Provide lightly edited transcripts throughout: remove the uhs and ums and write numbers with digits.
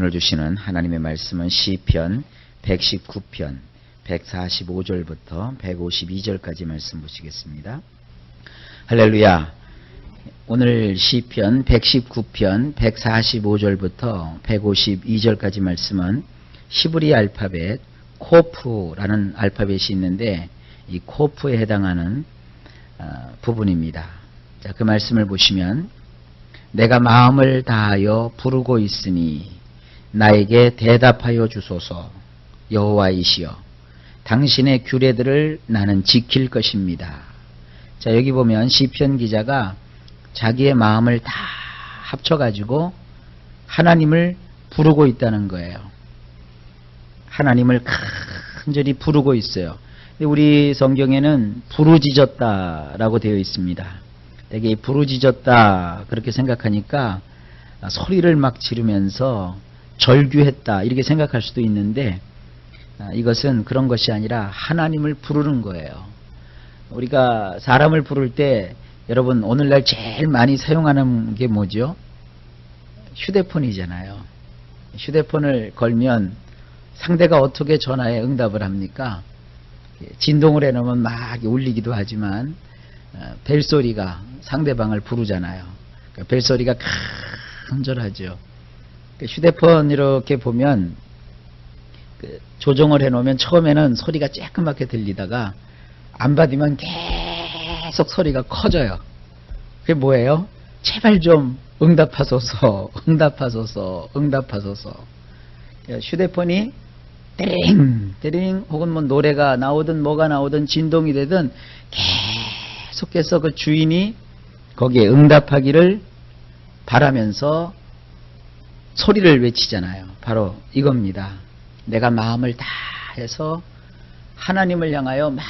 오늘 주시는 하나님의 말씀은 시편 119편 145절부터 152절까지 말씀 보시겠습니다. 할렐루야. 오늘 시편 119편 145절부터 152절까지 말씀은 히브리 알파벳 코프라는 알파벳이 있는데 이 코프에 해당하는 부분입니다. 자, 그 말씀을 보시면 내가 마음을 다하여 부르고 있으니 나에게 대답하여 주소서. 여호와이시여 당신의 규례들을 나는 지킬 것입니다. 자, 여기 보면 시편 기자가 자기의 마음을 다 합쳐가지고 하나님을 부르고 있다는 거예요. 하나님을 간절히 부르고 있어요. 근데 우리 성경에는 부르짖었다라고 되어 있습니다. 되게 부르짖었다 그렇게 생각하니까 소리를 막 지르면서 절규했다 이렇게 생각할 수도 있는데 이것은 그런 것이 아니라 하나님을 부르는 거예요. 우리가 사람을 부를 때 여러분 오늘날 제일 많이 사용하는 게 뭐죠? 휴대폰이잖아요. 휴대폰을 걸면 상대가 어떻게 전화에 응답을 합니까? 진동을 해놓으면 막 울리기도 하지만 벨소리가 상대방을 부르잖아요. 벨소리가 간절하죠. 휴대폰 이렇게 보면 조정을 해놓으면 처음에는 소리가 쬐끄맣게 들리다가 안 받으면 계속 소리가 커져요. 그게 뭐예요? 제발 좀 응답하소서, 응답하소서, 응답하소서. 휴대폰이 떼링, 떼링 혹은 뭐 노래가 나오든 뭐가 나오든 진동이 되든 계속해서 그 주인이 거기에 응답하기를 바라면서 소리를 외치잖아요. 바로 이겁니다. 내가 마음을 다해서 하나님을 향하여 막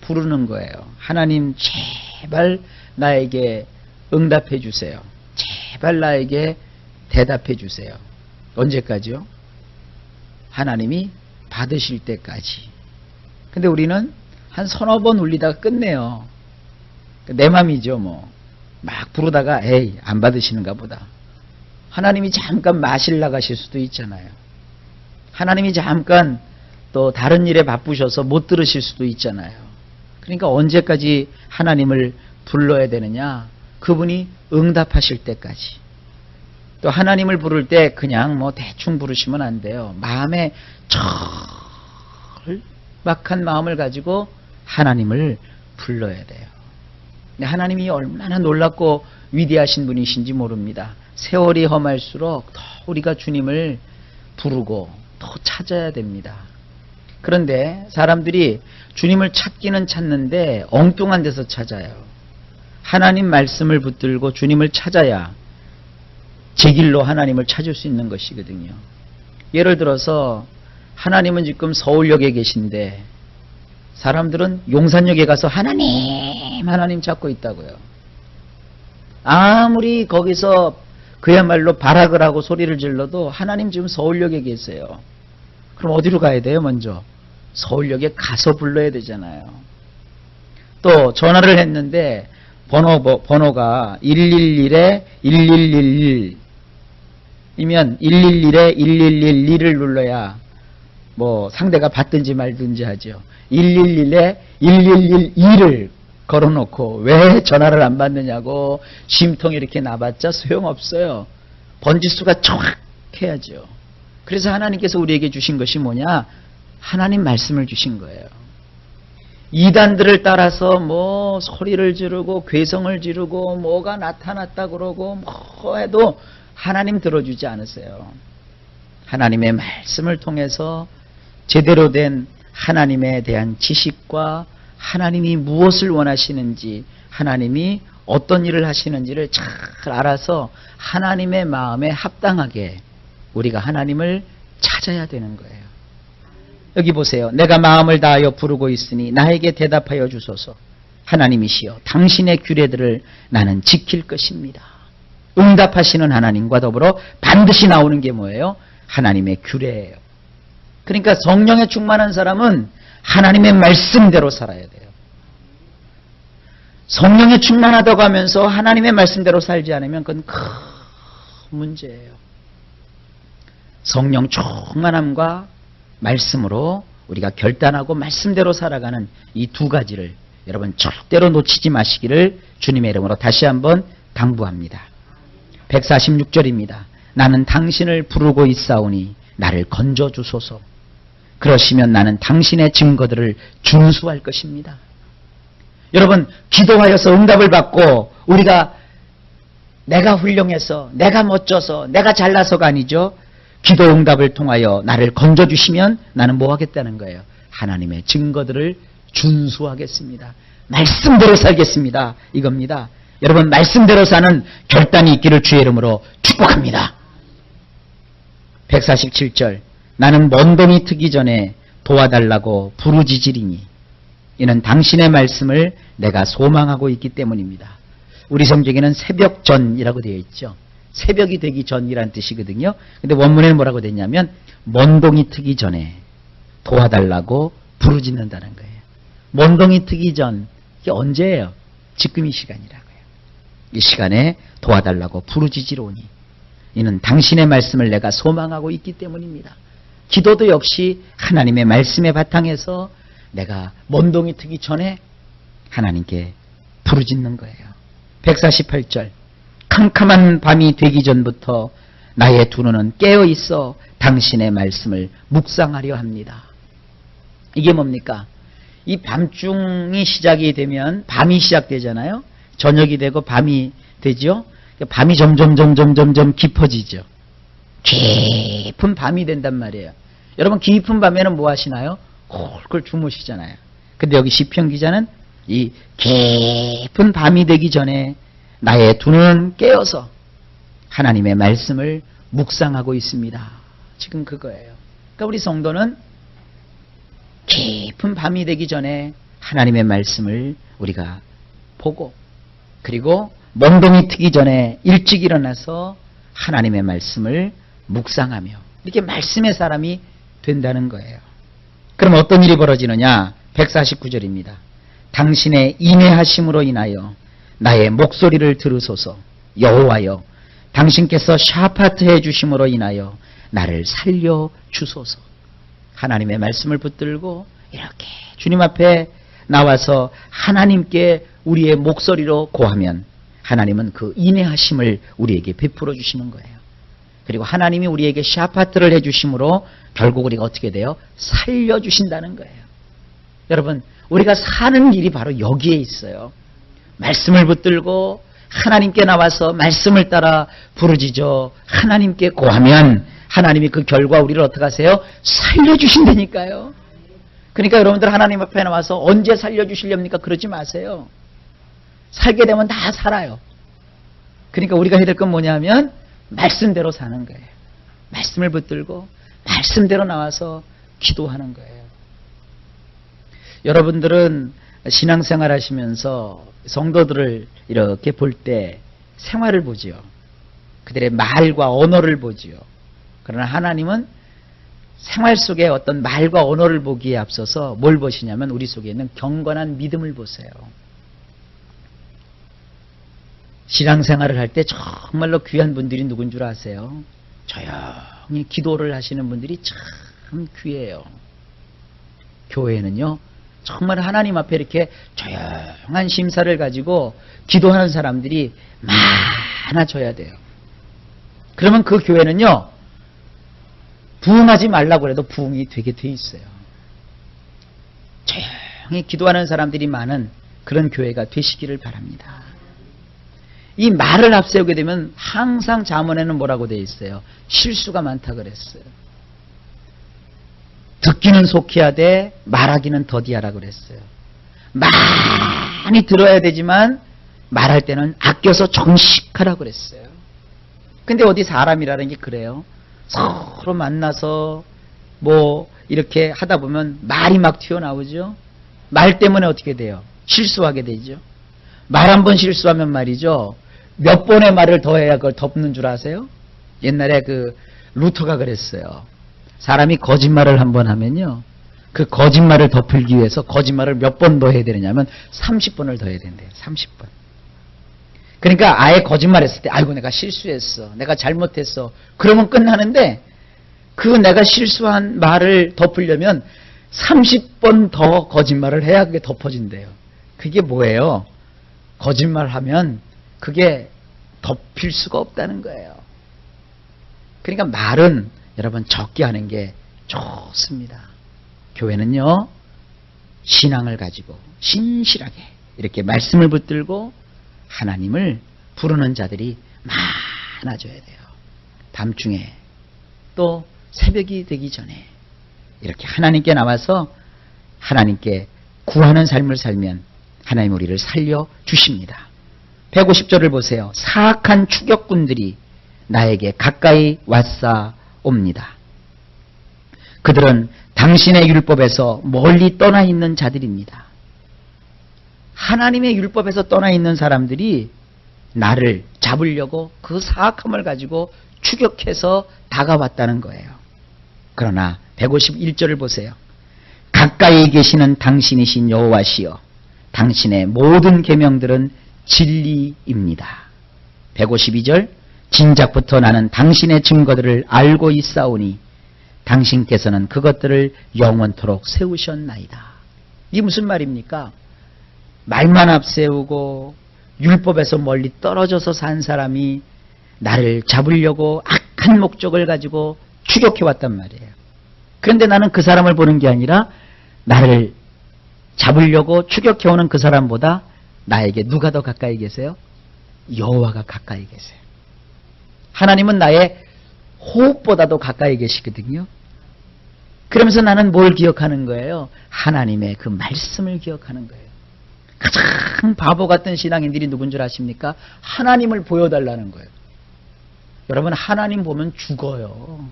부르는 거예요. 하나님 제발 나에게 응답해 주세요. 제발 나에게 대답해 주세요. 언제까지요? 하나님이 받으실 때까지. 근데 우리는 한 서너 번 울리다가 끝내요. 내 맘이죠 뭐. 막 부르다가 에이 안 받으시는가 보다. 하나님이 잠깐 마실 나가실 수도 있잖아요. 하나님이 잠깐 또 다른 일에 바쁘셔서 못 들으실 수도 있잖아요. 그러니까 언제까지 하나님을 불러야 되느냐? 그분이 응답하실 때까지. 또 하나님을 부를 때 그냥 뭐 대충 부르시면 안 돼요. 마음에 절박한 마음을 가지고 하나님을 불러야 돼요. 근데 하나님이 얼마나 놀랍고 위대하신 분이신지 모릅니다. 세월이 험할수록 더 우리가 주님을 부르고 더 찾아야 됩니다. 그런데 사람들이 주님을 찾기는 찾는데 엉뚱한 데서 찾아요. 하나님 말씀을 붙들고 주님을 찾아야 제 길로 하나님을 찾을 수 있는 것이거든요. 예를 들어서 하나님은 지금 서울역에 계신데 사람들은 용산역에 가서 하나님 찾고 있다고요. 아무리 거기서 그야말로 발악을 하고 소리를 질러도 하나님 지금 서울역에 계세요. 그럼 어디로 가야 돼요? 먼저 서울역에 가서 불러야 되잖아요. 또 전화를 했는데 번호가 111에 1111 이면 111에 1112를 눌러야 뭐 상대가 받든지 말든지 하죠. 111에 1112를 걸어놓고 왜 전화를 안 받느냐고 심통이 이렇게 나봤자 소용없어요. 번지수가 정확해야죠. 그래서 하나님께서 우리에게 주신 것이 뭐냐? 하나님 말씀을 주신 거예요. 이단들을 따라서 뭐 소리를 지르고 괴성을 지르고 뭐가 나타났다 그러고 뭐 해도 하나님 들어주지 않으세요. 하나님의 말씀을 통해서 제대로 된 하나님에 대한 지식과 하나님이 무엇을 원하시는지 하나님이 어떤 일을 하시는지를 잘 알아서 하나님의 마음에 합당하게 우리가 하나님을 찾아야 되는 거예요. 여기 보세요. 내가 마음을 다하여 부르고 있으니 나에게 대답하여 주소서. 하나님이시여 당신의 규례들을 나는 지킬 것입니다. 응답하시는 하나님과 더불어 반드시 나오는 게 뭐예요? 하나님의 규례예요. 그러니까 성령에 충만한 사람은 하나님의 말씀대로 살아야 돼요. 성령에 충만하다고 하면서 하나님의 말씀대로 살지 않으면 그건 큰 문제예요. 성령 충만함과 말씀으로 우리가 결단하고 말씀대로 살아가는 이 두 가지를 여러분 절대로 놓치지 마시기를 주님의 이름으로 다시 한번 당부합니다. 146절입니다. 나는 당신을 부르고 있사오니 나를 건져주소서. 그러시면 나는 당신의 증거들을 준수할 것입니다. 여러분, 기도하여서 응답을 받고 우리가 내가 훌륭해서, 내가 멋져서, 내가 잘나서가 아니죠. 기도 응답을 통하여 나를 건져주시면 나는 뭐 하겠다는 거예요? 하나님의 증거들을 준수하겠습니다. 말씀대로 살겠습니다. 이겁니다. 여러분, 말씀대로 사는 결단이 있기를 주의 이름으로 축복합니다. 147절 나는 먼동이 트기 전에 도와달라고 부르짖으리니 이는 당신의 말씀을 내가 소망하고 있기 때문입니다. 우리 성경에는 새벽 전이라고 되어 있죠. 새벽이 되기 전이란 뜻이거든요. 근데 원문에는 뭐라고 되냐면 먼동이 트기 전에 도와달라고 부르짖는다는 거예요. 먼동이 트기 전, 이게 언제예요? 지금 이 시간이라고요. 이 시간에 도와달라고 부르짖으리오니 이는 당신의 말씀을 내가 소망하고 있기 때문입니다. 기도도 역시 하나님의 말씀의 바탕에서 내가 먼동이 트기 전에 하나님께 부르짖는 거예요. 148절 캄캄한 밤이 되기 전부터 나의 두 눈은 깨어있어 당신의 말씀을 묵상하려 합니다. 이게 뭡니까? 이 밤중이 시작이 되면 밤이 시작되잖아요. 저녁이 되고 밤이 되죠. 밤이 점점 깊어지죠. 깊은 밤이 된단 말이에요. 여러분, 깊은 밤에는 뭐 하시나요? 홀걸 주무시잖아요. 근데 여기 시편 기자는 이 깊은 밤이 되기 전에 나의 두 눈은 깨어서 하나님의 말씀을 묵상하고 있습니다. 지금 그거예요. 그러니까 우리 성도는 깊은 밤이 되기 전에 하나님의 말씀을 우리가 보고, 그리고 먼동이 트기 전에 일찍 일어나서 하나님의 말씀을 묵상하며 이렇게 말씀의 사람이 된다는 거예요. 그럼 어떤 일이 벌어지느냐? 149절입니다. 당신의 인내하심으로 인하여 나의 목소리를 들으소서. 여호와여, 당신께서 샤파트 해주심으로 인하여 나를 살려주소서. 하나님의 말씀을 붙들고 이렇게 주님 앞에 나와서 하나님께 우리의 목소리로 고하면 하나님은 그 인내하심을 우리에게 베풀어 주시는 거예요. 그리고 하나님이 우리에게 샤파트를 해주심으로 결국 우리가 어떻게 돼요? 살려주신다는 거예요. 여러분, 우리가 사는 일이 바로 여기에 있어요. 말씀을 붙들고 하나님께 나와서 말씀을 따라 부르짖어 하나님께 고하면 하나님이 그 결과 우리를 어떻게 하세요? 살려주신다니까요. 그러니까 여러분들 하나님 앞에 나와서 언제 살려주시렵니까? 그러지 마세요. 살게 되면 다 살아요. 그러니까 우리가 해야 될 건 뭐냐면 말씀대로 사는 거예요. 말씀을 붙들고 말씀대로 나와서 기도하는 거예요. 여러분들은 신앙생활 하시면서 성도들을 이렇게 볼 때 생활을 보지요. 그들의 말과 언어를 보지요. 그러나 하나님은 생활 속에 어떤 말과 언어를 보기에 앞서서 뭘 보시냐면 우리 속에 있는 경건한 믿음을 보세요. 신앙생활을 할 때 정말로 귀한 분들이 누군 줄 아세요? 조용히 기도를 하시는 분들이 참 귀해요. 교회는요, 정말 하나님 앞에 이렇게 조용한 심사를 가지고 기도하는 사람들이 많아져야 돼요. 그러면 그 교회는요, 부흥하지 말라고 해도 부흥이 되게 돼 있어요. 조용히 기도하는 사람들이 많은 그런 교회가 되시기를 바랍니다. 이 말을 앞세우게 되면 항상 잠언에는 뭐라고 되어 있어요? 실수가 많다 그랬어요. 듣기는 속히 하되 말하기는 더디하라 그랬어요. 많이 들어야 되지만 말할 때는 아껴서 정식하라 그랬어요. 근데 어디 사람이라는 게 그래요. 서로 만나서 뭐 이렇게 하다 보면 말이 막 튀어나오죠. 말 때문에 어떻게 돼요? 실수하게 되죠. 말 한 번 실수하면 말이죠, 몇 번의 말을 더해야 그걸 덮는 줄 아세요? 옛날에 그 루터가 그랬어요. 사람이 거짓말을 한 번 하면요, 그 거짓말을 덮기 위해서 거짓말을 몇 번 더 해야 되느냐면 30번을 더 해야 된대요. 30번. 그러니까 아예 거짓말했을 때 아이고 내가 실수했어, 내가 잘못했어, 그러면 끝나는데 그 내가 실수한 말을 덮으려면 30번 더 거짓말을 해야 그게 덮어진대요. 그게 뭐예요? 거짓말하면 그게 덮일 수가 없다는 거예요. 그러니까 말은 여러분 적게 하는 게 좋습니다. 교회는요, 신앙을 가지고 신실하게 이렇게 말씀을 붙들고 하나님을 부르는 자들이 많아져야 돼요. 밤중에 또 새벽이 되기 전에 이렇게 하나님께 나와서 하나님께 구하는 삶을 살면 하나님 우리를 살려주십니다. 150절을 보세요. 사악한 추격꾼들이 나에게 가까이 왔사옵니다. 그들은 당신의 율법에서 멀리 떠나 있는 자들입니다. 하나님의 율법에서 떠나 있는 사람들이 나를 잡으려고 그 사악함을 가지고 추격해서 다가왔다는 거예요. 그러나 151절을 보세요. 가까이 계시는 당신이신 여호와시여, 당신의 모든 계명들은 진리입니다. 152절, 진작부터 나는 당신의 증거들을 알고 있사오니 당신께서는 그것들을 영원토록 세우셨나이다. 이게 무슨 말입니까? 말만 앞세우고 율법에서 멀리 떨어져서 산 사람이 나를 잡으려고 악한 목적을 가지고 추격해왔단 말이에요. 그런데 나는 그 사람을 보는 게 아니라 나를 잡으려고 추격해오는 그 사람보다 나에게 누가 더 가까이 계세요? 여호와가 가까이 계세요. 하나님은 나의 호흡보다도 가까이 계시거든요. 그러면서 나는 뭘 기억하는 거예요? 하나님의 그 말씀을 기억하는 거예요. 가장 바보 같은 신앙인들이 누군 줄 아십니까? 하나님을 보여달라는 거예요. 여러분, 하나님 보면 죽어요.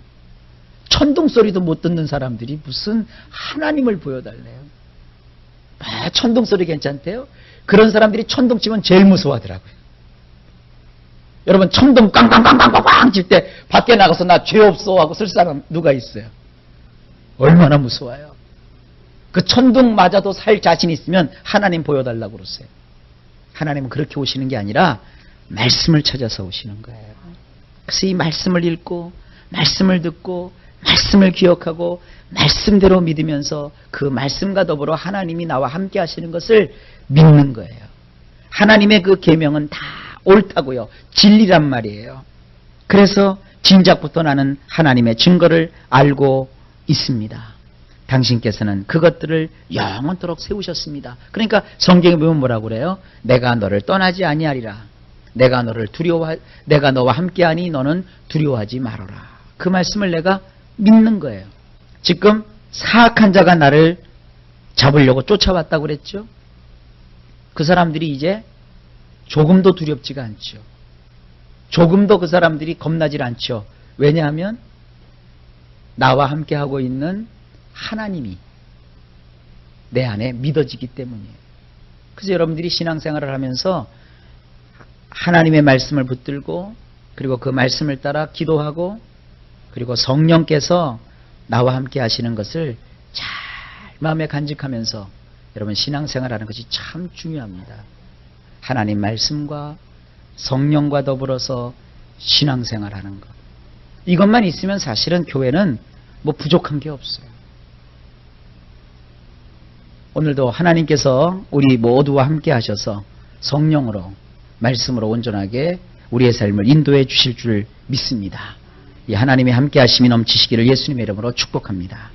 천둥소리도 못 듣는 사람들이 무슨 하나님을 보여달래요. 천둥소리 괜찮대요? 그런 사람들이 천둥 치면 제일 무서워하더라고요. 여러분, 천둥 꽝꽝꽝꽝꽝 칠 때 밖에 나가서 나 죄 없어 하고 쓸 사람 누가 있어요? 얼마나 무서워요. 그 천둥 맞아도 살 자신 있으면 하나님 보여달라고 그러세요. 하나님은 그렇게 오시는 게 아니라 말씀을 찾아서 오시는 거예요. 그래서 이 말씀을 읽고 말씀을 듣고 말씀을 기억하고 말씀대로 믿으면서 그 말씀과 더불어 하나님이 나와 함께 하시는 것을 믿는 거예요. 하나님의 그 계명은 다 옳다고요. 진리란 말이에요. 그래서 진작부터 나는 하나님의 증거를 알고 있습니다. 당신께서는 그것들을 영원토록 세우셨습니다. 그러니까 성경에 보면 뭐라고 그래요? 내가 너를 떠나지 아니하리라. 내가 너와 함께하니 너는 두려워하지 말아라. 그 말씀을 내가 믿는 거예요. 지금 사악한 자가 나를 잡으려고 쫓아왔다고 그랬죠? 그 사람들이 이제 조금도 두렵지가 않죠. 조금도 그 사람들이 겁나질 않죠. 왜냐하면 나와 함께하고 있는 하나님이 내 안에 믿어지기 때문이에요. 그래서 여러분들이 신앙생활을 하면서 하나님의 말씀을 붙들고 그리고 그 말씀을 따라 기도하고 그리고 성령께서 나와 함께 하시는 것을 잘 마음에 간직하면서 여러분 신앙생활하는 것이 참 중요합니다. 하나님 말씀과 성령과 더불어서 신앙생활하는 것. 이것만 있으면 사실은 교회는 뭐 부족한 게 없어요. 오늘도 하나님께서 우리 모두와 함께 하셔서 성령으로 말씀으로 온전하게 우리의 삶을 인도해 주실 줄 믿습니다. 이 하나님의 함께 하심이 넘치시기를 예수님의 이름으로 축복합니다.